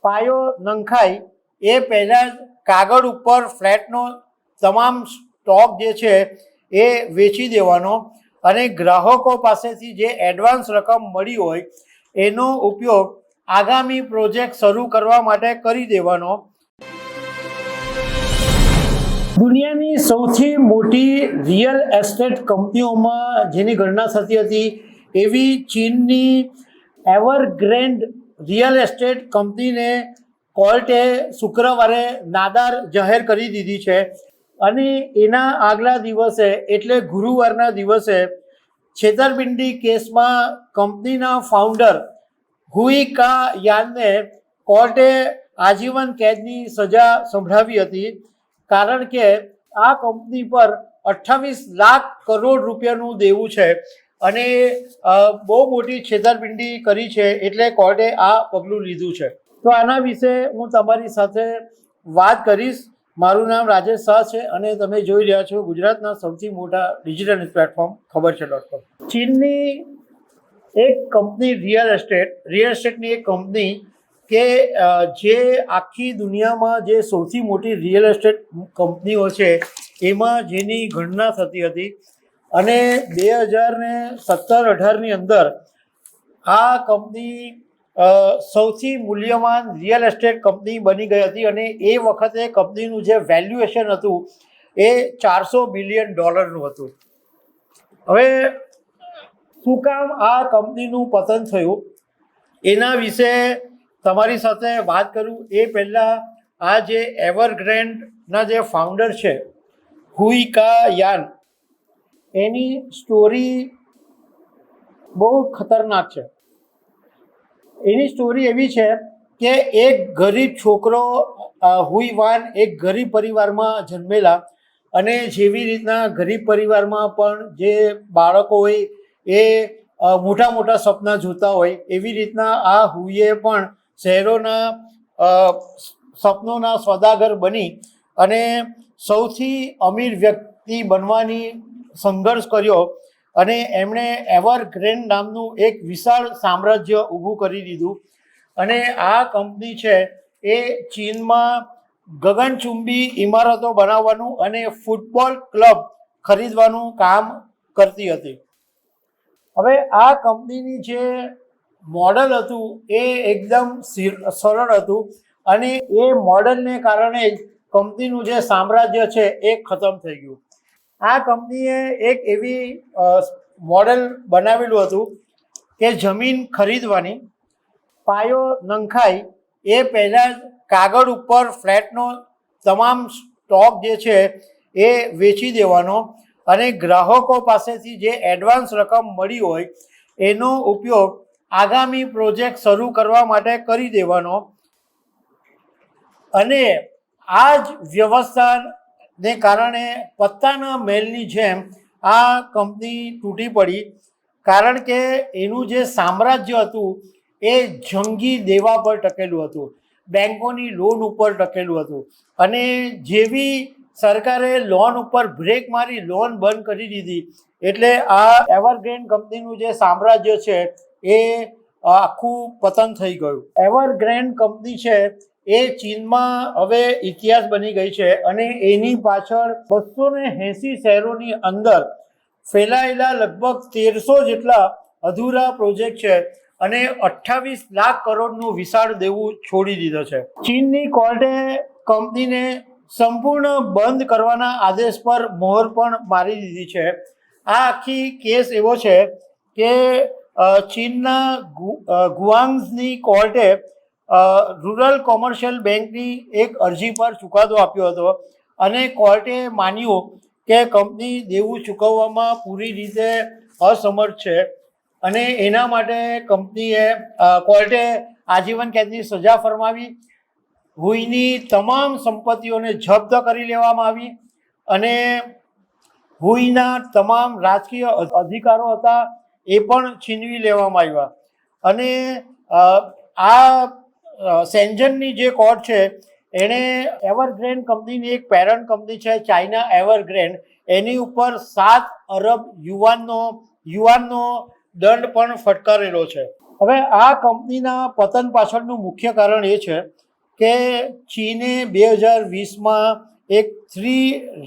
પાયો નંખાય એ પહેલાં જ કાગળ ઉપર ફ્લેટનો તમામ સ્ટોક જે છે એ વેચી દેવાનો અને ગ્રાહકો પાસેથી જે એડવાન્સ રકમ મળી હોય એનો ઉપયોગ આગામી પ્રોજેક્ટ શરૂ કરવા માટે કરી દેવાનો। દુનિયાની સૌથી મોટી રિયલ એસ્ટેટ કંપનીઓમાં જેની ગણના થતી હતી એવી ચીનની એવરગ્રેન્ડ રિયલ એસ્ટેટ કંપનીને કોર્ટે શુક્રવારે નાદાર જાહેર કરી દીધી છે અને એના આગલા દિવસે એટલે ગુરુવારના દિવસે છેતરપિંડી કેસમાં કંપનીના ફાઉન્ડર હુઈ કા યાનને કોર્ટે આજીવન કેદની સજા સંભળાવી હતી, કારણ કે આ કંપની પર 28 લાખ કરોડ રૂપિયાનું દેવું છે અને બહુ મોટી છેતરપિંડી કરી છે, એટલે કોર્ટે આ પગલું લીધું છે। તો આના વિશે હું તમારી સાથે વાત કરીશ। મારું નામ રાજેશ શાહ છે અને તમે જોઈ રહ્યા છો ગુજરાતના સૌથી મોટા ડિજિટલ ન્યૂઝ પ્લેટફોર્મ ખબરછે.com। ચીનની એક કંપની રિયલ એસ્ટેટની એક કંપની કે જે આખી દુનિયામાં જે સૌથી મોટી રિયલ એસ્ટેટ કંપનીઓ છે એમાં જેની ગણના થતી હતી અને 2017-18ની અંદર આ કંપની સૌથી મૂલ્યવાન રિયલ એસ્ટેટ કંપની બની ગઈ હતી અને એ વખતે કંપનીનું જે વેલ્યુએશન હતું એ $400 બિલિયન હતું। હવે શું કામ આ કંપનીનું પતન થયું એના વિશે તમારી સાથે વાત કરું એ પહેલાં આ જે એવરગ્રેન્ડના જે ફાઉન્ડર છે હુઈ કા યાન, એની સ્ટોરી બહુ ખતરનાક છે। એની સ્ટોરી એવી છે કે એક ગરીબ છોકરો હુઈ વાન એક ગરીબ પરિવારમાં જન્મેલા અને જેવી રીતના ગરીબ પરિવારમાં પણ જે બાળકો હોય એ મોટા મોટા સપના જોતા હોય એવી રીતના આ હુઈએ પણ શહેરોના સપનોના સોદાગર બની અને સૌથી અમીર વ્યક્તિ બનવાની સંઘર્ષ કર્યો અને એમણે એવરગ્રેન્ડ નામનું એક વિશાળ સામ્રાજ્ય ઊભું કરી દીધું અને આ કંપની છે એ ચીનમાં ગગનચુંબી ઇમારતો બનાવવાનું અને ફૂટબોલ ક્લબ ખરીદવાનું કામ કરતી હતી। હવે આ કંપનીની જે મોડલ હતું એ એકદમ સરળ હતું અને એ મોડલને કારણે જ કંપનીનું જે સામ્રાજ્ય છે એ ખતમ થઈ ગયું। આ કંપનીએ એક એવી મોડલ બનાવેલું હતું કે જમીન ખરીદવાની, પાયો નંખાય એ પહેલાં જ કાગળ ઉપર ફ્લેટનો તમામ સ્ટોક જે છે એ વેચી દેવાનો અને ગ્રાહકો પાસેથી જે એડવાન્સ રકમ મળી હોય એનો ઉપયોગ આગામી પ્રોજેક્ટ શરૂ કરવા માટે કરી દેવાનો અને આ જ વ્યવસ્થાને કારણે પત્તાના મહેલની જેમ આ કંપની તૂટી પડી, કારણ કે એનું જે સામ્રાજ્ય હતું એ જંગી દેવા પર ટકેલું હતું, બેંકોની લોન ઉપર ટકેલું હતું અને જેવી સરકારે લોન ઉપર બ્રેક મારી લોન બંધ કરી દીધી એટલે આ એવરગ્રેન્ડ કંપનીનું જે સામ્રાજ્ય છે એ આખું પતન થઈ ગયું। એવરગ્રેન્ડ કંપની છે એ ચીનમાં હવે ઇતિહાસ બની ગઈ છે અને એની પાછળ 280 શહેરોની અંદર ફેલાયેલા લગભગ 1300 જેટલા અધૂરા પ્રોજેક્ટ છે અને 28 લાખ કરોડનું વિશાળ દેવું છોડી દીધો છે। ચીનની કોર્ટે કંપનીને સંપૂર્ણ બંધ કરવાના આદેશ પર મોહર પણ મારી દીધી છે। આ આખી કેસ એવો છે કે ચીનના ગુઆંગઝની કોર્ટે રૂરલ કોમર્શિયલ બેંકની એક અરજી પર ચુકાદો આપ્યો હતો અને કોર્ટે માન્યું કે કંપની દેવું ચૂકવવામાં પૂરી રીતે અસમર્થ છે અને એના માટે કોર્ટે આજીવન કેદની સજા ફરમાવી, હુઈની તમામ સંપત્તિઓને જપ્ત કરી લેવામાં આવી અને હુઈના તમામ રાજકીય અધિકારો હતા એ પણ છીનવી લેવામાં આવ્યા અને આ શેન્ઝનની જે કોર્ટ છે એણે એવરગ્રેન્ડ કંપનીની એક પેરન્ટ કંપની છે ચાઇના એવરગ્રેન્ડ, એની ઉપર 7 અરબ યુઆનનો દંડ પણ ફટકારેલો છે। હવે આ કંપનીના પતન પાછળનું મુખ્ય કારણ એ છે કે ચીને 2020માં એક 3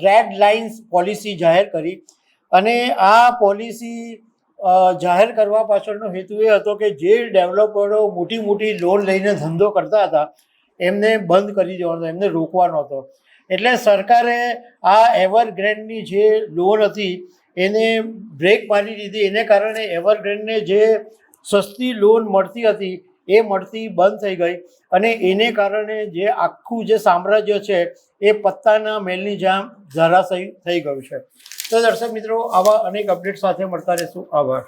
રેડ લાઇન્સ પોલિસી જાહેર કરી અને આ પોલિસી જાહેર કરવા પાછળનો હેતુ એ હતો કે જે ડેવલપરો મોટી મોટી લોન લઈને ધંધો કરતા હતા એમને બંધ કરી દેવાનો હતો, એમને રોકવાનો હતો. એટલે સરકારે આ એવરગ્રેન્ડની જે લોન હતી એને બ્રેક મારી દીધી. એને કારણે એવરગ્રેન્ડને જે સસ્તી લોન મળતી હતી એ મળતી બંધ થઈ ગઈ અને એને કારણે જે આખું જે સામ્રાજ્ય છે એ પત્તાના મહેલની જેમ ધરાશાયી થઈ ગયું છે. તો દર્શક મિત્રો, આવા અનેક અપડેટ સાથે મળતા રહેશું. આભાર.